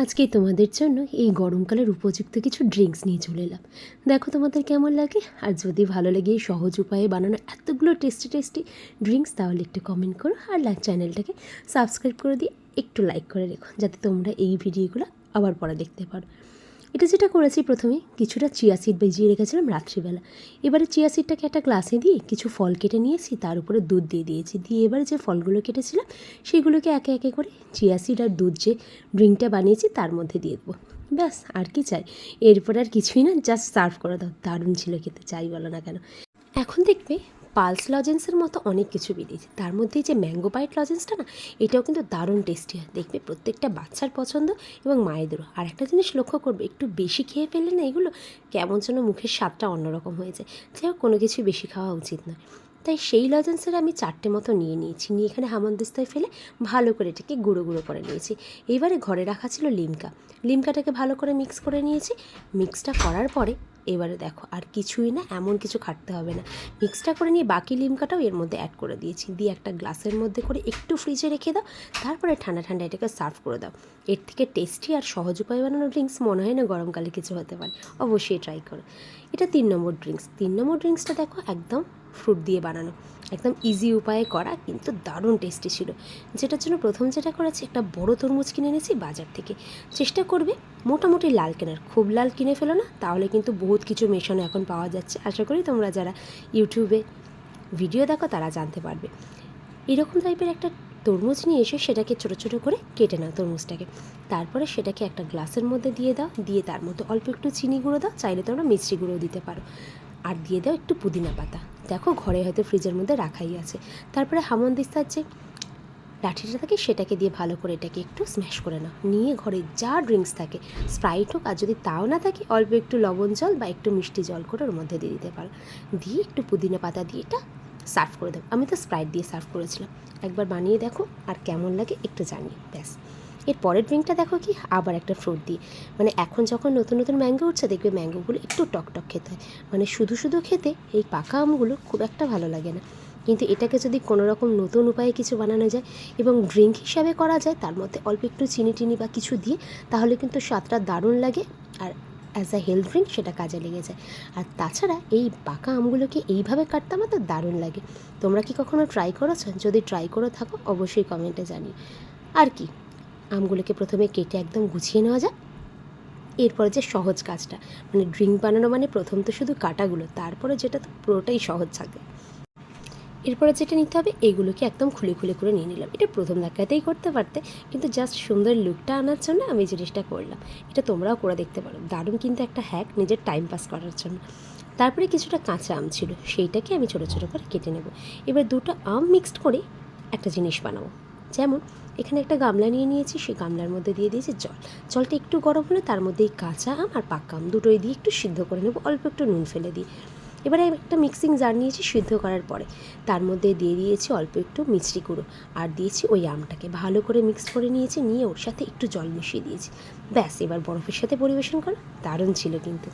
আজকে তোমাদের জন্য এই গরমকালের উপযুক্ত কিছু ড্রিঙ্কস নিয়ে চলে এলাম। দেখো তোমাদের কেমন লাগে, আর যদি ভালো লাগে এই সহজ উপায়ে বানানো এতগুলো টেস্টি টেস্টি ড্রিঙ্কস, তাহলে একটু কমেন্ট করো আর চ্যানেলটাকে সাবস্ক্রাইব করে দিয়ে একটু লাইক করে রেখো, যাতে তোমরা এই ভিডিওগুলো আবার পরে দেখতে পারো। এটা যেটা করেছি, প্রথমে কিছুটা চিয়া সিড ভিজিয়ে রেখেছিলাম রাত্রিবেলা। এবারে চিয়া সিডটাকে একটা গ্লাসে দিয়ে কিছু ফল কেটে নিয়েছি, তার উপরে দুধ দিয়ে দিয়েছি। দিয়ে এবারে যে ফলগুলো কেটেছিলাম সেগুলোকে একে একে করে চিয়া সিড আর দুধ যে ড্রিঙ্কটা বানিয়েছি তার মধ্যে দিয়ে দেবো। ব্যাস, আর কি চাই? এরপর আর কিছুই না, জাস্ট সার্ভ করে দাও। দারুণ ছিল খেতে, চাই বলো না কেন। এখন দেখবে পালস লজেন্সের মতো অনেক কিছু বেরিয়েছে, তার মধ্যেই যে ম্যাঙ্গো বাইট লজেন্সটা না, এটাও কিন্তু দারুণ টেস্টি হয়। দেখবে প্রত্যেকটা বাচ্চার পছন্দ এবং মায়েদেরও। আর একটা জিনিস লক্ষ্য করবে, একটু বেশি খেয়ে ফেললে না এগুলো কেমন যেন মুখের স্বাদটা অন্যরকম হয়ে যায়। যাই হোক, কোনো কিছু বেশি খাওয়া উচিত নয়। তাই সেই লজেন্সের আমি 4টে মতো নিয়ে নিয়েছি, নিয়ে এখানে হামানদিস্তায় ফেলে ভালো করে এটাকে গুঁড়ো গুঁড়ো করে নিয়েছি। এইবারে ঘরে রাখা ছিল লিমকাটাকে ভালো করে মিক্স করে নিয়েছি। মিক্সটা করার পরে এবারে দেখো, আর কিছুই না, এমন কিছু খাটতে হবে না। মিক্সটা করে নিয়ে বাকি লিমকাটাও এর মধ্যে অ্যাড করে দিয়েছি, দিয়ে একটা গ্লাসের মধ্যে করে একটু ফ্রিজে রেখে দাও। তারপরে ঠান্ডা ঠান্ডা এটাকে সার্ভ করে দাও। এর থেকে টেস্টি আর সহজ উপায়ে বানানো ড্রিঙ্কস মনে হয় না গরমকালে কিছু হতে পারে। অবশ্যই ট্রাই করো। এটা 3 নম্বর ড্রিঙ্কস। 3 নম্বর ড্রিঙ্কসটা দেখো একদম ফ্রুট দিয়ে বানানো, একদম ইজি উপায়ে করা, কিন্তু দারুণ টেস্টি ছিল। যেটার জন্য প্রথম যেটা করেছি, একটা বড় তরমুজ কিনে এনেছি বাজার থেকে। চেষ্টা করবে মোটামুটি লাল কেনার, খুব লাল কিনে ফেলো না, তাহলে কিন্তু বহুত কিছু মেশানো এখন পাওয়া যাচ্ছে। আশা করি তোমরা যারা ইউটিউবে ভিডিও দেখো তারা জানতে পারবে। এরকম টাইপের একটা তরমুজ নিয়ে এসে সেটাকে ছোটো ছোটো করে কেটে নাও তরমুজটাকে। তারপরে সেটাকে একটা গ্লাসের মধ্যে দিয়ে দাও, দিয়ে তার মধ্যে অল্প একটু চিনি গুঁড়ো দাও, চাইলে তোমরা মিষ্টি গুঁড়োও দিতে পারো। আর দিয়ে দাও একটু পুদিনা পাতা। দেখো ঘরে হয়তো ফ্রিজের মধ্যে রাখাই আছে। তারপরে হামনদিস্তার যে লাঠিটা থাকে সেটাকে দিয়ে ভালো করে এটাকে একটু স্ম্যাশ করে নাও। নিয়ে ঘরে যা ড্রিঙ্কস থাকে, স্প্রাইট হোক, আর যদি তাও না থাকে অল্প একটু লবণ জল বা একটু মিষ্টি জল করে ওর মধ্যে দিয়ে দিতে পারো। দিয়ে একটু পুদিনা পাতা দিয়ে এটা সার্ভ করে দেবো। আমি তো স্প্রাইট দিয়ে সার্ভ করেছিলাম। একবার বানিয়ে দেখো, আর কেমন লাগে একটু জানিও। ব্যাস, এর পরের ড্রিঙ্কটা দেখো কি, আবার একটা ফ্রুট দিয়ে। মানে এখন যখন নতুন নতুন ম্যাঙ্গো উঠছে, দেখবে ম্যাঙ্গোগুলো একটু টকটক খেতে হয়। মানে শুধু শুধু খেতে এই পাকা আমগুলো খুব একটা ভালো লাগে না। কিন্তু এটাকে যদি কোনো রকম নতুন উপায়ে কিছু বানানো যায় এবং ড্রিঙ্ক হিসাবে করা যায়, তার মধ্যে অল্প একটু চিনি টিনি বা কিছু দিয়ে, তাহলে কিন্তু স্বাদটা দারুণ লাগে। আর অ্যাজ আ হেলথ ড্রিঙ্ক সেটা কাজে লেগে যায়। আর তাছাড়া এই পাকা আমগুলোকে এইভাবে কাটতে আমার তো দারুণ লাগে। তোমরা কি কখনো ট্রাই করেছো? যদি ট্রাই করে থাকো অবশ্যই কমেন্টে জানিও। আর কি, আমগুলোকে প্রথমে কেটে একদম গুছিয়ে নেওয়া যায়। এরপরে যে সহজ কাজটা, মানে ড্রিঙ্ক বানানো মানে প্রথম তো শুধু কাটাগুলো, তারপরে যেটা তো পুরোটাই সহজ থাকে। এরপরে যেটা নিতে হবে, এইগুলোকে একদম খুলে খুলে করে নিয়ে নিলাম। এটা প্রথম ধাক্কাতেই করতে পারতে, কিন্তু জাস্ট সুন্দর লুকটা আনার জন্য আমি জিনিসটা করলাম। এটা তোমরাও করে দেখতে পারো, দারুণ কিন্তু একটা হ্যাক নিজের টাইম পাস করার জন্য। তারপরে কিছুটা কাঁচা আম ছিল, সেইটাকে আমি ছোটো ছোটো করে কেটে নেব। এবার দুটো আম মিক্সড করে একটা জিনিস বানাবো। যেমন এখানে একটা গামলা নিয়ে নিয়েছি, সেই গামলার মধ্যে দিয়ে দিয়েছি জল। জলটা একটু গরম হলে তার মধ্যে এই কাঁচা আম আর পাকা আম দুটোই দিয়ে একটু সিদ্ধ করে নেব, অল্প একটু নুন ফেলে দিই। এবারে একটা মিক্সিং জার নিয়েছি, সিদ্ধ করার পরে তার মধ্যে দিয়ে দিয়েছি অল্প একটু মিষ্টি গুঁড়ো, আর দিয়েছি ওই আমটাকে ভালো করে মিক্স করে নিয়েছি। নিয়ে ওর সাথে একটু জল মিশিয়ে দিয়েছি। ব্যাস, এবার বরফের সাথে পরিবেশন করো। দারুণ ছিল কিন্তু।